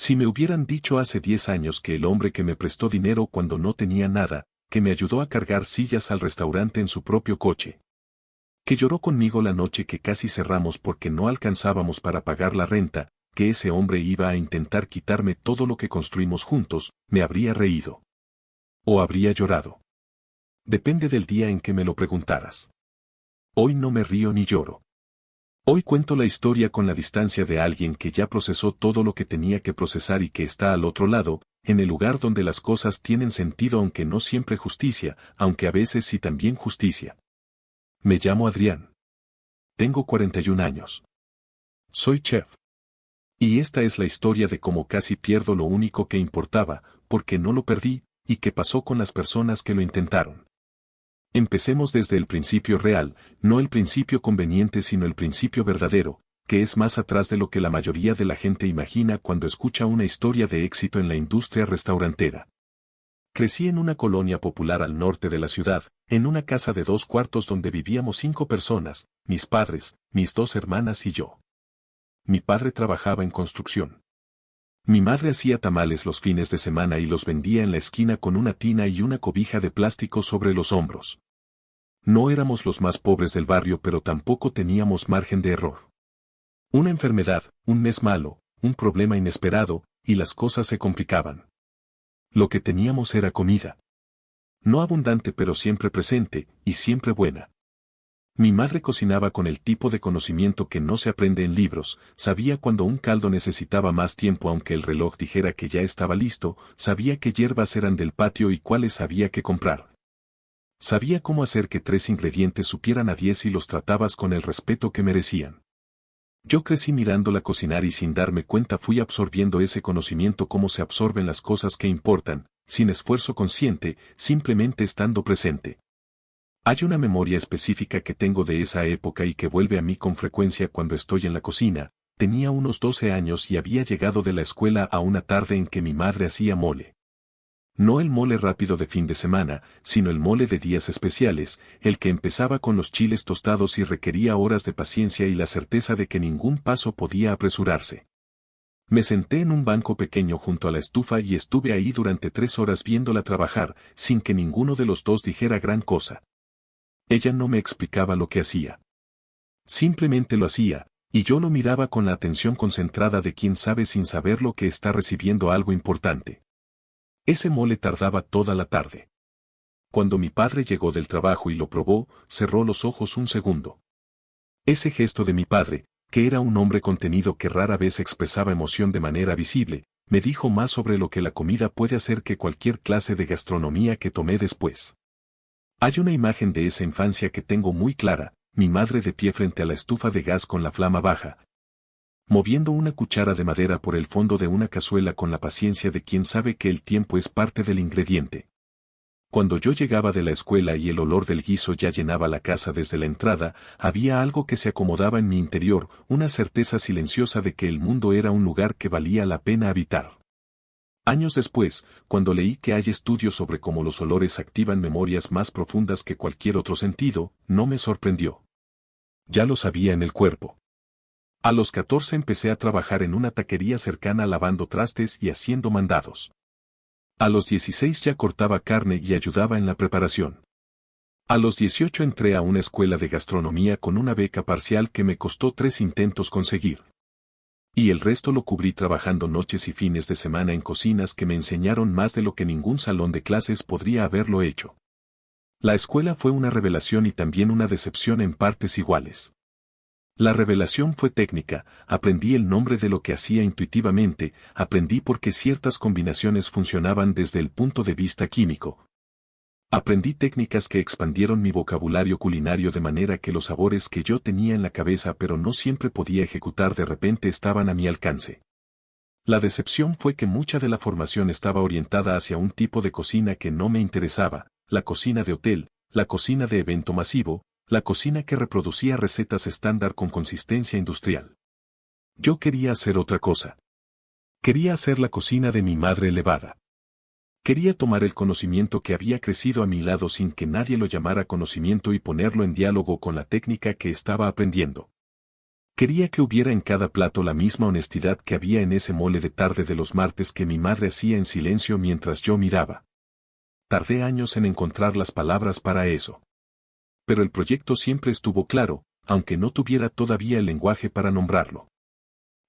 Si me hubieran dicho hace 10 años que el hombre que me prestó dinero cuando no tenía nada, que me ayudó a cargar sillas al restaurante en su propio coche, que lloró conmigo la noche que casi cerramos porque no alcanzábamos para pagar la renta, que ese hombre iba a intentar quitarme todo lo que construimos juntos, me habría reído. O habría llorado. Depende del día en que me lo preguntaras. Hoy no me río ni lloro. Hoy cuento la historia con la distancia de alguien que ya procesó todo lo que tenía que procesar y que está al otro lado, en el lugar donde las cosas tienen sentido aunque no siempre justicia, aunque a veces sí también justicia. Me llamo Adrián. Tengo 41 años. Soy chef. Y esta es la historia de cómo casi pierdo lo único que importaba, porque no lo perdí, y qué pasó con las personas que lo intentaron. Empecemos desde el principio real, no el principio conveniente sino el principio verdadero, que es más atrás de lo que la mayoría de la gente imagina cuando escucha una historia de éxito en la industria restaurantera. Crecí en una colonia popular al norte de la ciudad, en una casa de 2 cuartos donde vivíamos 5 personas, mis padres, mis 2 hermanas y yo. Mi padre trabajaba en construcción. Mi madre hacía tamales los fines de semana y los vendía en la esquina con una tina y una cobija de plástico sobre los hombros. No éramos los más pobres del barrio pero tampoco teníamos margen de error. Una enfermedad, un mes malo, un problema inesperado, y las cosas se complicaban. Lo que teníamos era comida. No abundante pero siempre presente, y siempre buena. Mi madre cocinaba con el tipo de conocimiento que no se aprende en libros, sabía cuando un caldo necesitaba más tiempo aunque el reloj dijera que ya estaba listo, sabía qué hierbas eran del patio y cuáles había que comprar. Sabía cómo hacer que 3 ingredientes supieran a 10 y los tratabas con el respeto que merecían. Yo crecí mirándola cocinar y sin darme cuenta fui absorbiendo ese conocimiento como se absorben las cosas que importan, sin esfuerzo consciente, simplemente estando presente. Hay una memoria específica que tengo de esa época y que vuelve a mí con frecuencia cuando estoy en la cocina. Tenía unos 12 años y había llegado de la escuela a una tarde en que mi madre hacía mole. No el mole rápido de fin de semana, sino el mole de días especiales, el que empezaba con los chiles tostados y requería horas de paciencia y la certeza de que ningún paso podía apresurarse. Me senté en un banco pequeño junto a la estufa y estuve ahí durante 3 horas viéndola trabajar, sin que ninguno de los dos dijera gran cosa. Ella no me explicaba lo que hacía. Simplemente lo hacía, y yo lo miraba con la atención concentrada de quien sabe sin saber lo que está recibiendo algo importante. Ese mole tardaba toda la tarde. Cuando mi padre llegó del trabajo y lo probó, cerró los ojos un segundo. Ese gesto de mi padre, que era un hombre contenido que rara vez expresaba emoción de manera visible, me dijo más sobre lo que la comida puede hacer que cualquier clase de gastronomía que tomé después. Hay una imagen de esa infancia que tengo muy clara, mi madre de pie frente a la estufa de gas con la flama baja, moviendo una cuchara de madera por el fondo de una cazuela con la paciencia de quien sabe que el tiempo es parte del ingrediente. Cuando yo llegaba de la escuela y el olor del guiso ya llenaba la casa desde la entrada, había algo que se acomodaba en mi interior, una certeza silenciosa de que el mundo era un lugar que valía la pena habitar. Años después, cuando leí que hay estudios sobre cómo los olores activan memorias más profundas que cualquier otro sentido, no me sorprendió. Ya lo sabía en el cuerpo. A los 14 empecé a trabajar en una taquería cercana lavando trastes y haciendo mandados. A los 16 ya cortaba carne y ayudaba en la preparación. A los 18 entré a una escuela de gastronomía con una beca parcial que me costó 3 intentos conseguir. Y el resto lo cubrí trabajando noches y fines de semana en cocinas que me enseñaron más de lo que ningún salón de clases podría haberlo hecho. La escuela fue una revelación y también una decepción en partes iguales. La revelación fue técnica, aprendí el nombre de lo que hacía intuitivamente, aprendí por qué ciertas combinaciones funcionaban desde el punto de vista químico. Aprendí técnicas que expandieron mi vocabulario culinario de manera que los sabores que yo tenía en la cabeza pero no siempre podía ejecutar de repente estaban a mi alcance. La decepción fue que mucha de la formación estaba orientada hacia un tipo de cocina que no me interesaba, la cocina de hotel, la cocina de evento masivo, la cocina que reproducía recetas estándar con consistencia industrial. Yo quería hacer otra cosa. Quería hacer la cocina de mi madre elevada. Quería tomar el conocimiento que había crecido a mi lado sin que nadie lo llamara conocimiento y ponerlo en diálogo con la técnica que estaba aprendiendo. Quería que hubiera en cada plato la misma honestidad que había en ese mole de tarde de los martes que mi madre hacía en silencio mientras yo miraba. Tardé años en encontrar las palabras para eso. Pero el proyecto siempre estuvo claro, aunque no tuviera todavía el lenguaje para nombrarlo.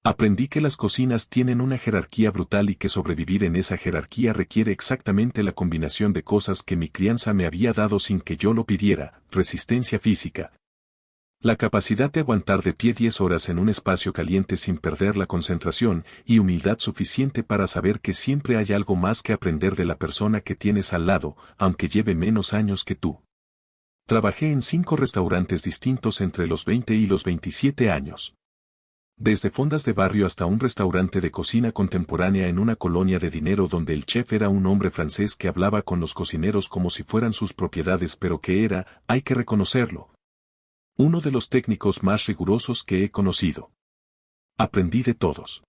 Aprendí que las cocinas tienen una jerarquía brutal y que sobrevivir en esa jerarquía requiere exactamente la combinación de cosas que mi crianza me había dado sin que yo lo pidiera: resistencia física, la capacidad de aguantar de pie 10 horas en un espacio caliente sin perder la concentración, y humildad suficiente para saber que siempre hay algo más que aprender de la persona que tienes al lado, aunque lleve menos años que tú. Trabajé en 5 restaurantes distintos entre los 20 y los 27 años. Desde fondas de barrio hasta un restaurante de cocina contemporánea en una colonia de dinero donde el chef era un hombre francés que hablaba con los cocineros como si fueran sus propiedades, pero que era, hay que reconocerlo, uno de los técnicos más rigurosos que he conocido. Aprendí de todos.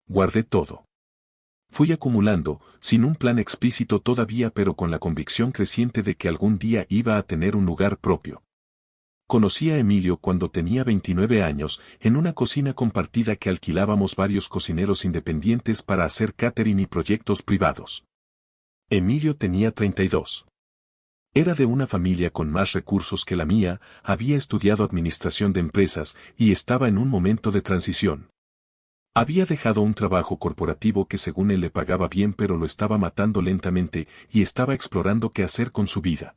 Guardé todo. Fui acumulando, sin un plan explícito todavía, pero con la convicción creciente de que algún día iba a tener un lugar propio. Conocí a Emilio cuando tenía 29 años, en una cocina compartida que alquilábamos varios cocineros independientes para hacer catering y proyectos privados. Emilio tenía 32. Era de una familia con más recursos que la mía, había estudiado administración de empresas y estaba en un momento de transición. Había dejado un trabajo corporativo que según él le pagaba bien, pero lo estaba matando lentamente, y estaba explorando qué hacer con su vida.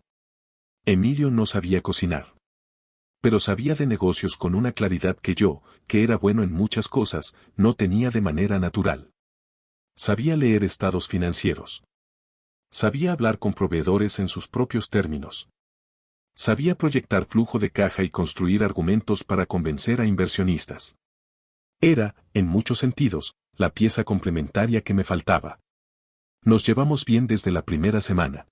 Emilio no sabía cocinar, pero sabía de negocios con una claridad que yo, que era bueno en muchas cosas, no tenía de manera natural. Sabía leer estados financieros. Sabía hablar con proveedores en sus propios términos. Sabía proyectar flujo de caja y construir argumentos para convencer a inversionistas. Era, en muchos sentidos, la pieza complementaria que me faltaba. Nos llevamos bien desde la primera semana.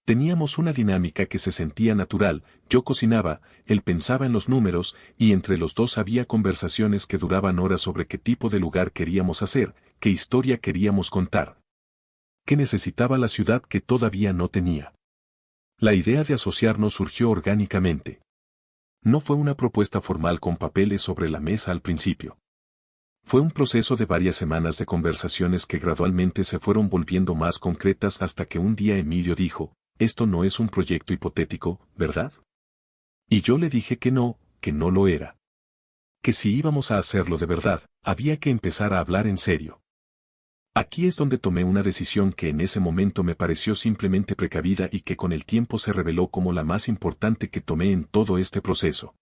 Teníamos una dinámica que se sentía natural, yo cocinaba, él pensaba en los números, y entre los dos había conversaciones que duraban horas sobre qué tipo de lugar queríamos hacer, qué historia queríamos contar, qué necesitaba la ciudad que todavía no tenía. La idea de asociarnos surgió orgánicamente. No fue una propuesta formal con papeles sobre la mesa al principio. Fue un proceso de varias semanas de conversaciones que gradualmente se fueron volviendo más concretas hasta que un día Emilio dijo: «Esto no es un proyecto hipotético, ¿verdad?». Y yo le dije que no lo era. Que si íbamos a hacerlo de verdad, había que empezar a hablar en serio. Aquí es donde tomé una decisión que en ese momento me pareció simplemente precavida y que con el tiempo se reveló como la más importante que tomé en todo este proceso.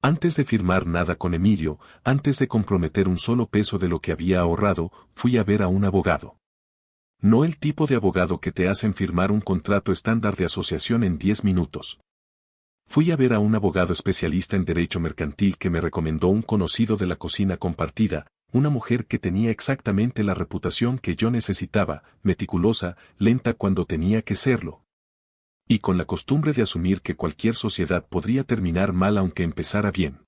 Antes de firmar nada con Emilio, antes de comprometer un solo peso de lo que había ahorrado, fui a ver a un abogado. No el tipo de abogado que te hacen firmar un contrato estándar de asociación en 10 minutos. Fui a ver a un abogado especialista en derecho mercantil que me recomendó un conocido de la cocina compartida, una mujer que tenía exactamente la reputación que yo necesitaba, meticulosa, lenta cuando tenía que serlo, y con la costumbre de asumir que cualquier sociedad podría terminar mal aunque empezara bien.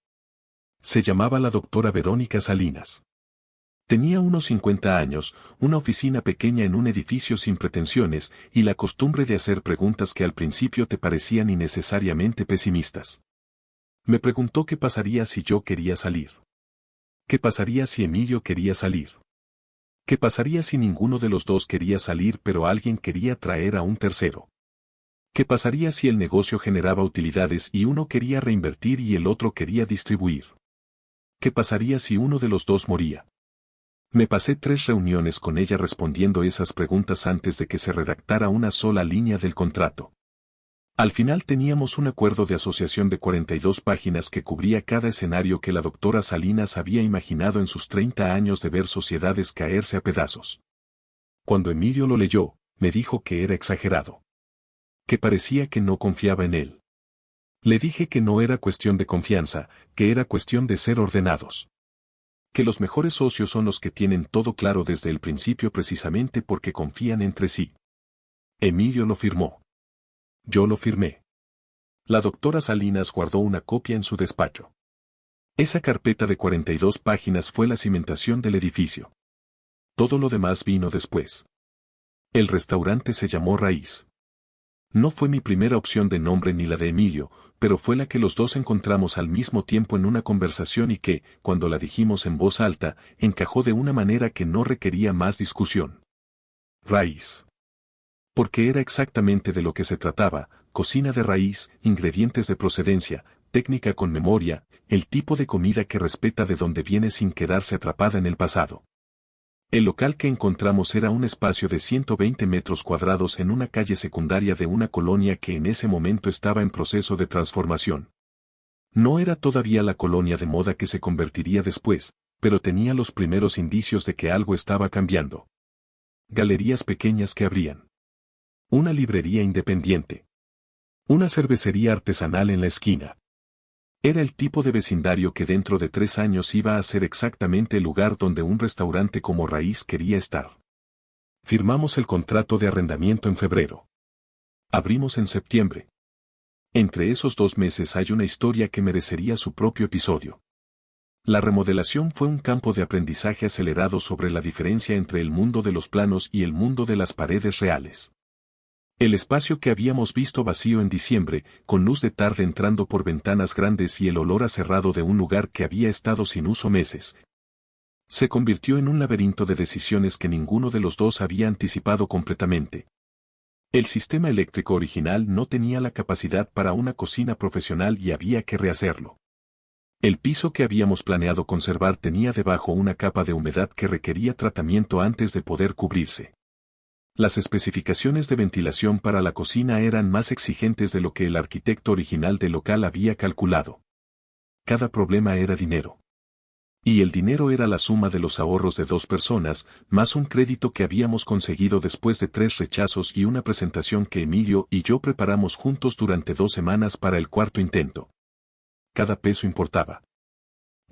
Se llamaba la doctora Verónica Salinas. Tenía unos 50 años, una oficina pequeña en un edificio sin pretensiones, y la costumbre de hacer preguntas que al principio te parecían innecesariamente pesimistas. Me preguntó qué pasaría si yo quería salir. ¿Qué pasaría si Emilio quería salir? ¿Qué pasaría si ninguno de los dos quería salir pero alguien quería traer a un tercero? ¿Qué pasaría si el negocio generaba utilidades y uno quería reinvertir y el otro quería distribuir? ¿Qué pasaría si uno de los dos moría? Me pasé 3 reuniones con ella respondiendo esas preguntas antes de que se redactara una sola línea del contrato. Al final teníamos un acuerdo de asociación de 42 páginas que cubría cada escenario que la doctora Salinas había imaginado en sus 30 años de ver sociedades caerse a pedazos. Cuando Emilio lo leyó, me dijo que era exagerado. Que parecía que no confiaba en él. Le dije que no era cuestión de confianza, que era cuestión de ser ordenados. Que los mejores socios son los que tienen todo claro desde el principio precisamente porque confían entre sí. Emilio lo firmó. Yo lo firmé. La doctora Salinas guardó una copia en su despacho. Esa carpeta de 42 páginas fue la cimentación del edificio. Todo lo demás vino después. El restaurante se llamó Raíz. No fue mi primera opción de nombre ni la de Emilio, pero fue la que los dos encontramos al mismo tiempo en una conversación y que, cuando la dijimos en voz alta, encajó de una manera que no requería más discusión. Raíz. Porque era exactamente de lo que se trataba: cocina de raíz, ingredientes de procedencia, técnica con memoria, el tipo de comida que respeta de dónde viene sin quedarse atrapada en el pasado. El local que encontramos era un espacio de 120 metros cuadrados en una calle secundaria de una colonia que en ese momento estaba en proceso de transformación. No era todavía la colonia de moda que se convertiría después, pero tenía los primeros indicios de que algo estaba cambiando. Galerías pequeñas que abrían. Una librería independiente. Una cervecería artesanal en la esquina. Era el tipo de vecindario que dentro de 3 años iba a ser exactamente el lugar donde un restaurante como Raíz quería estar. Firmamos el contrato de arrendamiento en febrero. Abrimos en septiembre. Entre esos 2 meses hay una historia que merecería su propio episodio. La remodelación fue un campo de aprendizaje acelerado sobre la diferencia entre el mundo de los planos y el mundo de las paredes reales. El espacio que habíamos visto vacío en diciembre, con luz de tarde entrando por ventanas grandes y el olor a cerrado de un lugar que había estado sin uso meses, se convirtió en un laberinto de decisiones que ninguno de los dos había anticipado completamente. El sistema eléctrico original no tenía la capacidad para una cocina profesional y había que rehacerlo. El piso que habíamos planeado conservar tenía debajo una capa de humedad que requería tratamiento antes de poder cubrirse. Las especificaciones de ventilación para la cocina eran más exigentes de lo que el arquitecto original del local había calculado. Cada problema era dinero. Y el dinero era la suma de los ahorros de 2 personas, más un crédito que habíamos conseguido después de 3 rechazos y una presentación que Emilio y yo preparamos juntos durante 2 semanas para el 4º intento. Cada peso importaba.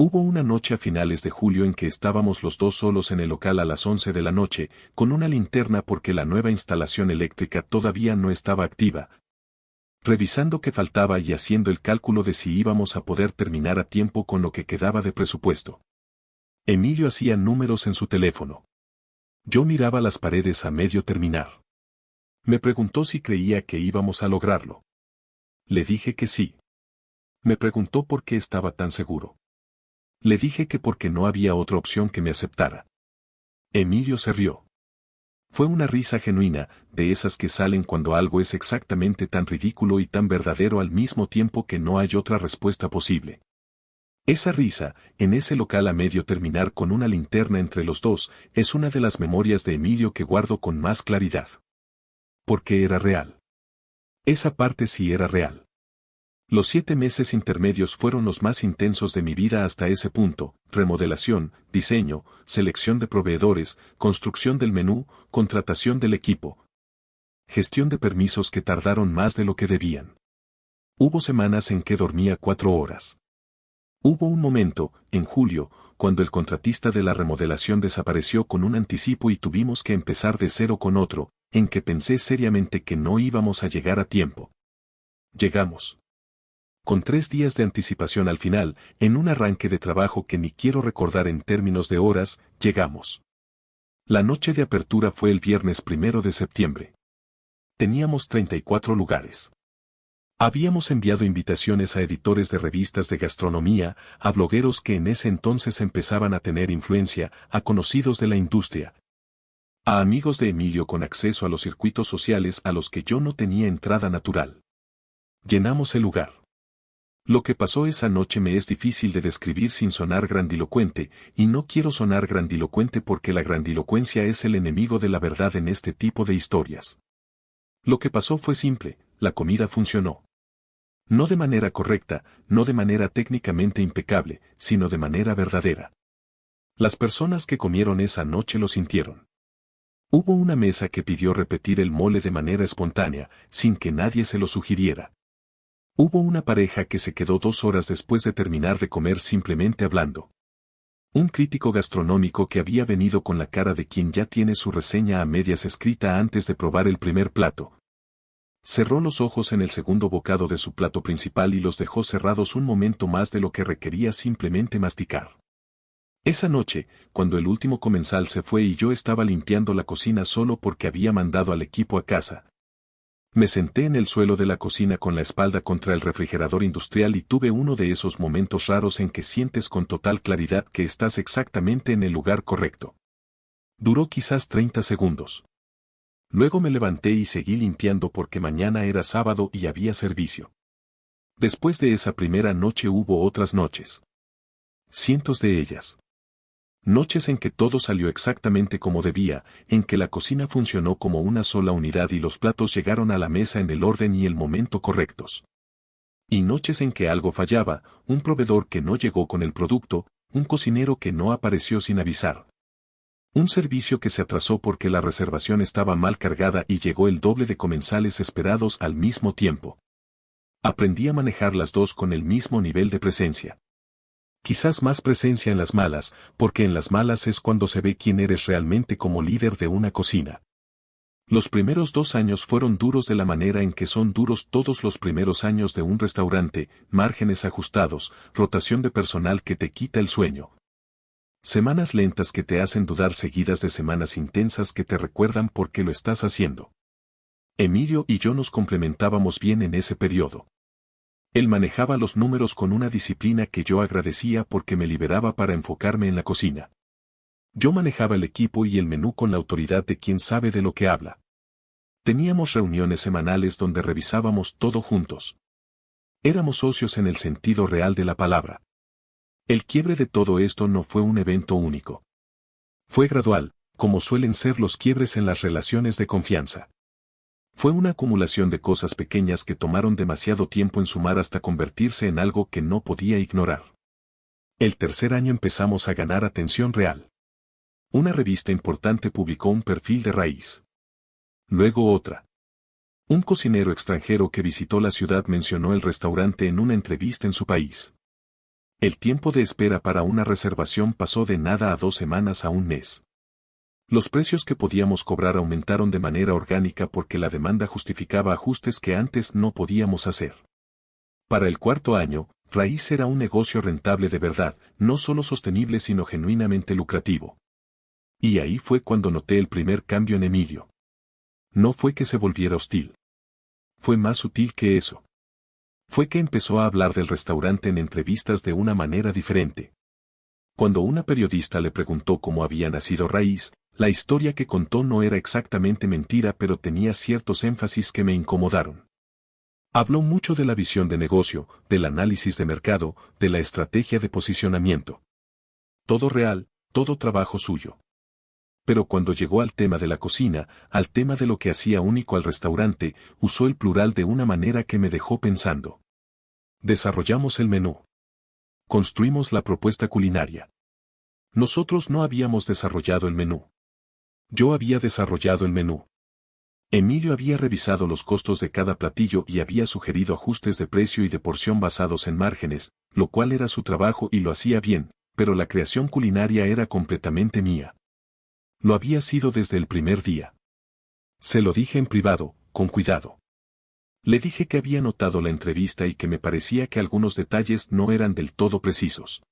Hubo una noche a finales de julio en que estábamos los dos solos en el local a las 11 de la noche, con una linterna porque la nueva instalación eléctrica todavía no estaba activa, revisando qué faltaba y haciendo el cálculo de si íbamos a poder terminar a tiempo con lo que quedaba de presupuesto. Emilio hacía números en su teléfono. Yo miraba las paredes a medio terminar. Me preguntó si creía que íbamos a lograrlo. Le dije que sí. Me preguntó por qué estaba tan seguro. Le dije que porque no había otra opción que me aceptara. Emilio se rió. Fue una risa genuina, de esas que salen cuando algo es exactamente tan ridículo y tan verdadero al mismo tiempo que no hay otra respuesta posible. Esa risa, en ese local a medio terminar con una linterna entre los dos, es una de las memorias de Emilio que guardo con más claridad. Porque era real. Esa parte sí era real. Los 7 meses intermedios fueron los más intensos de mi vida hasta ese punto: remodelación, diseño, selección de proveedores, construcción del menú, contratación del equipo. Gestión de permisos que tardaron más de lo que debían. Hubo semanas en que dormía 4 horas. Hubo un momento, en julio, cuando el contratista de la remodelación desapareció con un anticipo y tuvimos que empezar de cero con otro, en que pensé seriamente que no íbamos a llegar a tiempo. Llegamos. Con 3 días de anticipación al final, en un arranque de trabajo que ni quiero recordar en términos de horas, llegamos. La noche de apertura fue el viernes 1 de septiembre. Teníamos 34 lugares. Habíamos enviado invitaciones a editores de revistas de gastronomía, a blogueros que en ese entonces empezaban a tener influencia, a conocidos de la industria, a amigos de Emilio con acceso a los circuitos sociales a los que yo no tenía entrada natural. Llenamos el lugar. Lo que pasó esa noche me es difícil de describir sin sonar grandilocuente, y no quiero sonar grandilocuente porque la grandilocuencia es el enemigo de la verdad en este tipo de historias. Lo que pasó fue simple: la comida funcionó. No de manera correcta, no de manera técnicamente impecable, sino de manera verdadera. Las personas que comieron esa noche lo sintieron. Hubo una mesa que pidió repetir el mole de manera espontánea, sin que nadie se lo sugiriera. Hubo una pareja que se quedó 2 horas después de terminar de comer simplemente hablando. Un crítico gastronómico que había venido con la cara de quien ya tiene su reseña a medias escrita antes de probar el primer plato. Cerró los ojos en el segundo bocado de su plato principal y los dejó cerrados un momento más de lo que requería simplemente masticar. Esa noche, cuando el último comensal se fue y yo estaba limpiando la cocina solo porque había mandado al equipo a casa, Me senté en el suelo de la cocina con la espalda contra el refrigerador industrial y tuve uno de esos momentos raros en que sientes con total claridad que estás exactamente en el lugar correcto. Duró quizás 30 segundos. Luego me levanté y seguí limpiando porque mañana era sábado y había servicio. Después de esa primera noche hubo otras noches. Cientos de ellas. Noches en que todo salió exactamente como debía, en que la cocina funcionó como una sola unidad y los platos llegaron a la mesa en el orden y el momento correctos. Y noches en que algo fallaba, un proveedor que no llegó con el producto, un cocinero que no apareció sin avisar. Un servicio que se atrasó porque la reservación estaba mal cargada y llegó el doble de comensales esperados al mismo tiempo. Aprendí a manejar las dos con el mismo nivel de presencia. Quizás más presencia en las malas, porque en las malas es cuando se ve quién eres realmente como líder de una cocina. Los primeros 2 años fueron duros de la manera en que son duros todos los primeros años de un restaurante, márgenes ajustados, rotación de personal que te quita el sueño. Semanas lentas que te hacen dudar seguidas de semanas intensas que te recuerdan por qué lo estás haciendo. Emilio y yo nos complementábamos bien en ese periodo. Él manejaba los números con una disciplina que yo agradecía porque me liberaba para enfocarme en la cocina. Yo manejaba el equipo y el menú con la autoridad de quien sabe de lo que habla. Teníamos reuniones semanales donde revisábamos todo juntos. Éramos socios en el sentido real de la palabra. El quiebre de todo esto no fue un evento único. Fue gradual, como suelen ser los quiebres en las relaciones de confianza. Fue una acumulación de cosas pequeñas que tomaron demasiado tiempo en sumar hasta convertirse en algo que no podía ignorar. El tercer año empezamos a ganar atención real. Una revista importante publicó un perfil de Raíz. Luego otra. Un cocinero extranjero que visitó la ciudad mencionó el restaurante en una entrevista en su país. El tiempo de espera para una reservación pasó de nada a 2 semanas a un mes. Los precios que podíamos cobrar aumentaron de manera orgánica porque la demanda justificaba ajustes que antes no podíamos hacer. Para el 4.º año, Raíz era un negocio rentable de verdad, no solo sostenible sino genuinamente lucrativo. Y ahí fue cuando noté el primer cambio en Emilio. No fue que se volviera hostil. Fue más sutil que eso. Fue que empezó a hablar del restaurante en entrevistas de una manera diferente. Cuando una periodista le preguntó cómo había nacido Raíz, la historia que contó no era exactamente mentira pero tenía ciertos énfasis que me incomodaron. Habló mucho de la visión de negocio, del análisis de mercado, de la estrategia de posicionamiento. Todo real, todo trabajo suyo. Pero cuando llegó al tema de la cocina, al tema de lo que hacía único al restaurante, usó el plural de una manera que me dejó pensando. Desarrollamos el menú. Construimos la propuesta culinaria. Nosotros no habíamos desarrollado el menú. Yo había desarrollado el menú. Emilio había revisado los costos de cada platillo y había sugerido ajustes de precio y de porción basados en márgenes, lo cual era su trabajo y lo hacía bien, pero la creación culinaria era completamente mía. Lo había sido desde el primer día. Se lo dije en privado, con cuidado. Le dije que había notado la entrevista y que me parecía que algunos detalles no eran del todo precisos.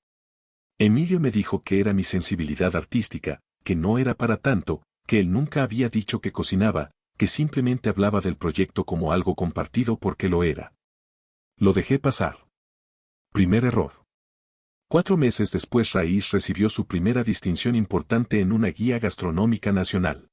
Emilio me dijo que era mi sensibilidad artística, que no era para tanto, que él nunca había dicho que cocinaba, que simplemente hablaba del proyecto como algo compartido porque lo era. Lo dejé pasar. Primer error. 4 meses después Raíz recibió su primera distinción importante en una guía gastronómica nacional.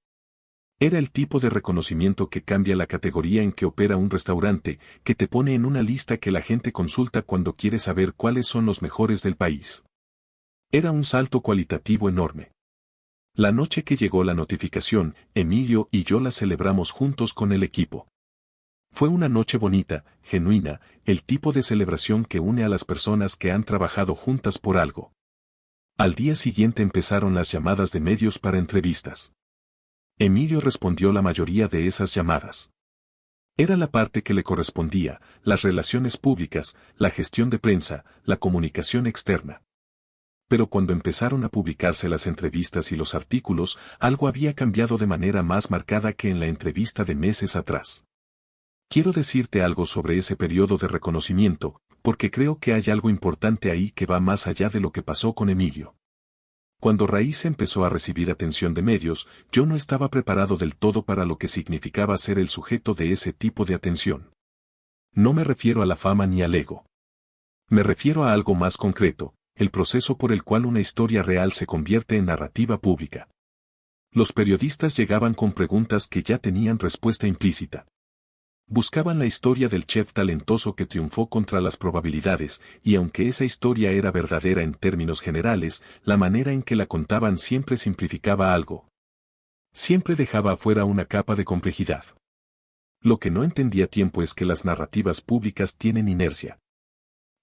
Era el tipo de reconocimiento que cambia la categoría en que opera un restaurante, que te pone en una lista que la gente consulta cuando quiere saber cuáles son los mejores del país. Era un salto cualitativo enorme. La noche que llegó la notificación, Emilio y yo la celebramos juntos con el equipo. Fue una noche bonita, genuina, el tipo de celebración que une a las personas que han trabajado juntas por algo. Al día siguiente empezaron las llamadas de medios para entrevistas. Emilio respondió la mayoría de esas llamadas. Era la parte que le correspondía, las relaciones públicas, la gestión de prensa, la comunicación externa. Pero cuando empezaron a publicarse las entrevistas y los artículos, algo había cambiado de manera más marcada que en la entrevista de meses atrás. Quiero decirte algo sobre ese periodo de reconocimiento, porque creo que hay algo importante ahí que va más allá de lo que pasó con Emilio. Cuando Raíz empezó a recibir atención de medios, yo no estaba preparado del todo para lo que significaba ser el sujeto de ese tipo de atención. No me refiero a la fama ni al ego. Me refiero a algo más concreto, el proceso por el cual una historia real se convierte en narrativa pública. Los periodistas llegaban con preguntas que ya tenían respuesta implícita. Buscaban la historia del chef talentoso que triunfó contra las probabilidades, y aunque esa historia era verdadera en términos generales, la manera en que la contaban siempre simplificaba algo. Siempre dejaba afuera una capa de complejidad. Lo que no entendía a tiempo es que las narrativas públicas tienen inercia.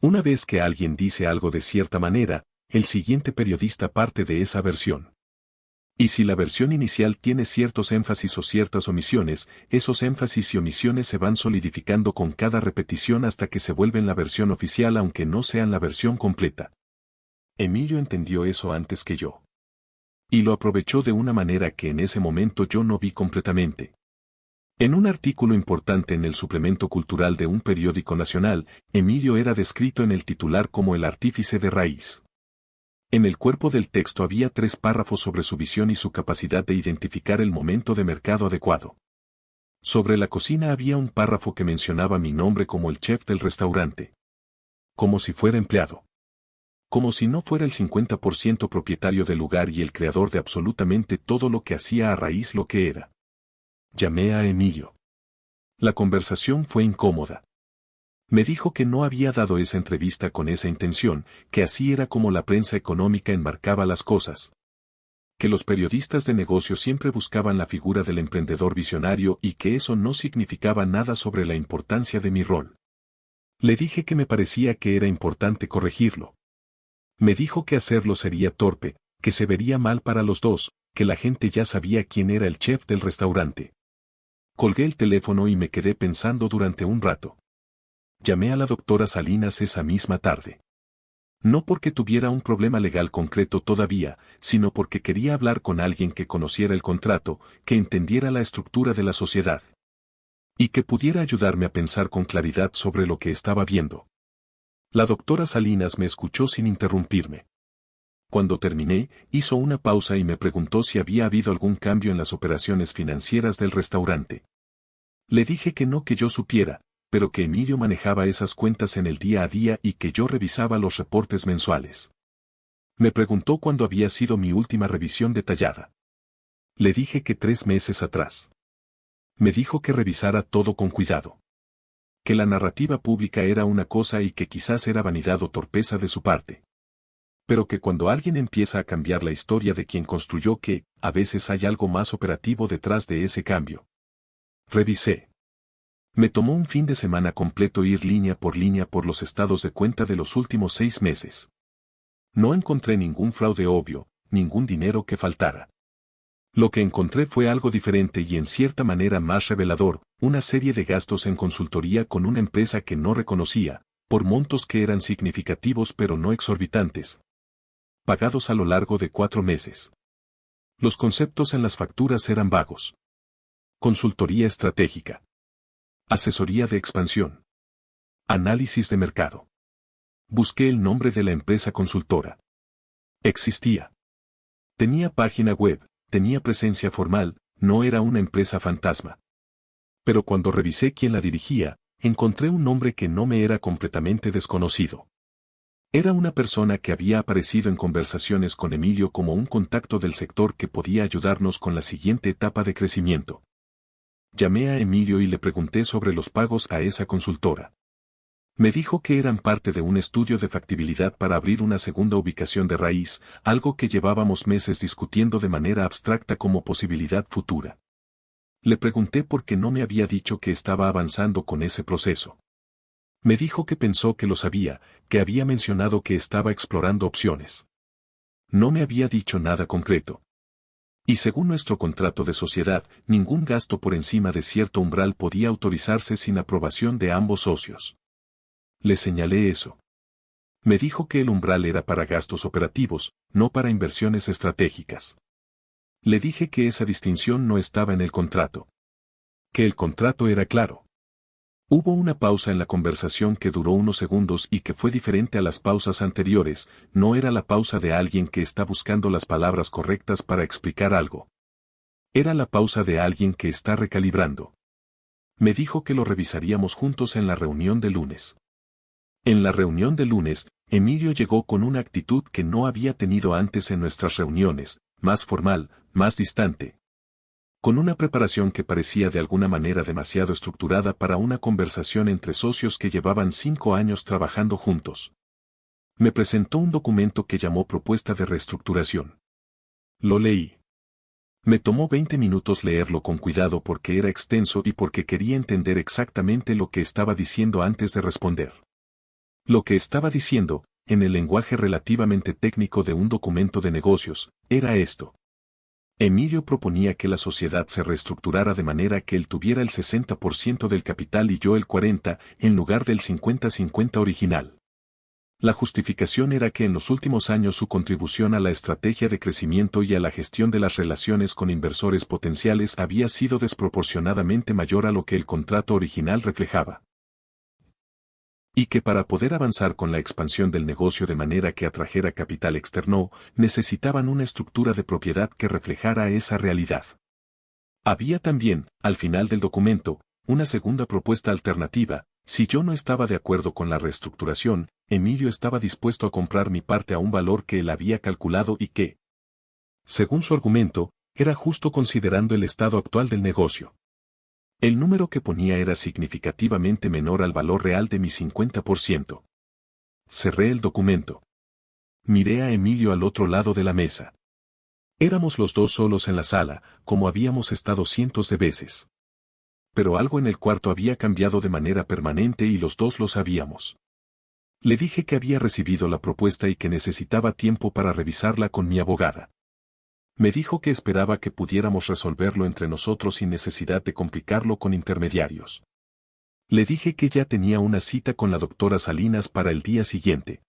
Una vez que alguien dice algo de cierta manera, el siguiente periodista parte de esa versión. Y si la versión inicial tiene ciertos énfasis o ciertas omisiones, esos énfasis y omisiones se van solidificando con cada repetición hasta que se vuelven la versión oficial aunque no sean la versión completa. Emilio entendió eso antes que yo. Y lo aprovechó de una manera que en ese momento yo no vi completamente. En un artículo importante en el suplemento cultural de un periódico nacional, Emilio era descrito en el titular como el artífice de Raíz. En el cuerpo del texto había 3 párrafos sobre su visión y su capacidad de identificar el momento de mercado adecuado. Sobre la cocina había un párrafo que mencionaba mi nombre como el chef del restaurante. Como si fuera empleado. Como si no fuera el 50% propietario del lugar y el creador de absolutamente todo lo que hacía a Raíz lo que era. Llamé a Emilio. La conversación fue incómoda. Me dijo que no había dado esa entrevista con esa intención, que así era como la prensa económica enmarcaba las cosas. Que los periodistas de negocios siempre buscaban la figura del emprendedor visionario y que eso no significaba nada sobre la importancia de mi rol. Le dije que me parecía que era importante corregirlo. Me dijo que hacerlo sería torpe, que se vería mal para los dos, que la gente ya sabía quién era el chef del restaurante. Colgué el teléfono y me quedé pensando durante un rato. Llamé a la doctora Salinas esa misma tarde. No porque tuviera un problema legal concreto todavía, sino porque quería hablar con alguien que conociera el contrato, que entendiera la estructura de la sociedad. Y que pudiera ayudarme a pensar con claridad sobre lo que estaba viendo. La doctora Salinas me escuchó sin interrumpirme. Cuando terminé, hizo una pausa y me preguntó si había habido algún cambio en las operaciones financieras del restaurante. Le dije que no que yo supiera, pero que Emilio manejaba esas cuentas en el día a día y que yo revisaba los reportes mensuales. Me preguntó cuándo había sido mi última revisión detallada. Le dije que 3 meses atrás. Me dijo que revisara todo con cuidado. Que la narrativa pública era una cosa y que quizás era vanidad o torpeza de su parte. Pero que cuando alguien empieza a cambiar la historia de quien construyó que, a veces hay algo más operativo detrás de ese cambio. Revisé. Me tomó un fin de semana completo ir línea por los estados de cuenta de los últimos 6 meses. No encontré ningún fraude obvio, ningún dinero que faltara. Lo que encontré fue algo diferente y en cierta manera más revelador, una serie de gastos en consultoría con una empresa que no reconocía, por montos que eran significativos pero no exorbitantes. Pagados a lo largo de 4 meses. Los conceptos en las facturas eran vagos. Consultoría estratégica. Asesoría de expansión. Análisis de mercado. Busqué el nombre de la empresa consultora. Existía. Tenía página web, tenía presencia formal, no era una empresa fantasma. Pero cuando revisé quién la dirigía, encontré un nombre que no me era completamente desconocido. Era una persona que había aparecido en conversaciones con Emilio como un contacto del sector que podía ayudarnos con la siguiente etapa de crecimiento. Llamé a Emilio y le pregunté sobre los pagos a esa consultora. Me dijo que eran parte de un estudio de factibilidad para abrir una segunda ubicación de Raíz, algo que llevábamos meses discutiendo de manera abstracta como posibilidad futura. Le pregunté por qué no me había dicho que estaba avanzando con ese proceso. Me dijo que pensó que lo sabía, que había mencionado que estaba explorando opciones. No me había dicho nada concreto. Y según nuestro contrato de sociedad, ningún gasto por encima de cierto umbral podía autorizarse sin aprobación de ambos socios. Le señalé eso. Me dijo que el umbral era para gastos operativos, no para inversiones estratégicas. Le dije que esa distinción no estaba en el contrato. Que el contrato era claro. Hubo una pausa en la conversación que duró unos segundos y que fue diferente a las pausas anteriores. No era la pausa de alguien que está buscando las palabras correctas para explicar algo. Era la pausa de alguien que está recalibrando. Me dijo que lo revisaríamos juntos en la reunión de lunes. En la reunión de lunes, Emilio llegó con una actitud que no había tenido antes en nuestras reuniones, más formal, más distante. Con una preparación que parecía de alguna manera demasiado estructurada para una conversación entre socios que llevaban 5 años trabajando juntos. Me presentó un documento que llamó Propuesta de Reestructuración. Lo leí. Me tomó 20 minutos leerlo con cuidado porque era extenso y porque quería entender exactamente lo que estaba diciendo antes de responder. Lo que estaba diciendo, en el lenguaje relativamente técnico de un documento de negocios, era esto. Emilio proponía que la sociedad se reestructurara de manera que él tuviera el 60% del capital y yo el 40%, en lugar del 50-50 original. La justificación era que en los últimos años su contribución a la estrategia de crecimiento y a la gestión de las relaciones con inversores potenciales había sido desproporcionadamente mayor a lo que el contrato original reflejaba. Y que para poder avanzar con la expansión del negocio de manera que atrajera capital externo, necesitaban una estructura de propiedad que reflejara esa realidad. Había también, al final del documento, una segunda propuesta alternativa. Si yo no estaba de acuerdo con la reestructuración, Emilio estaba dispuesto a comprar mi parte a un valor que él había calculado y que, según su argumento, era justo considerando el estado actual del negocio. El número que ponía era significativamente menor al valor real de mi 50%. Cerré el documento. Miré a Emilio al otro lado de la mesa. Éramos los dos solos en la sala, como habíamos estado cientos de veces. Pero algo en el cuarto había cambiado de manera permanente y los dos lo sabíamos. Le dije que había recibido la propuesta y que necesitaba tiempo para revisarla con mi abogada. Me dijo que esperaba que pudiéramos resolverlo entre nosotros sin necesidad de complicarlo con intermediarios. Le dije que ya tenía una cita con la doctora Salinas para el día siguiente.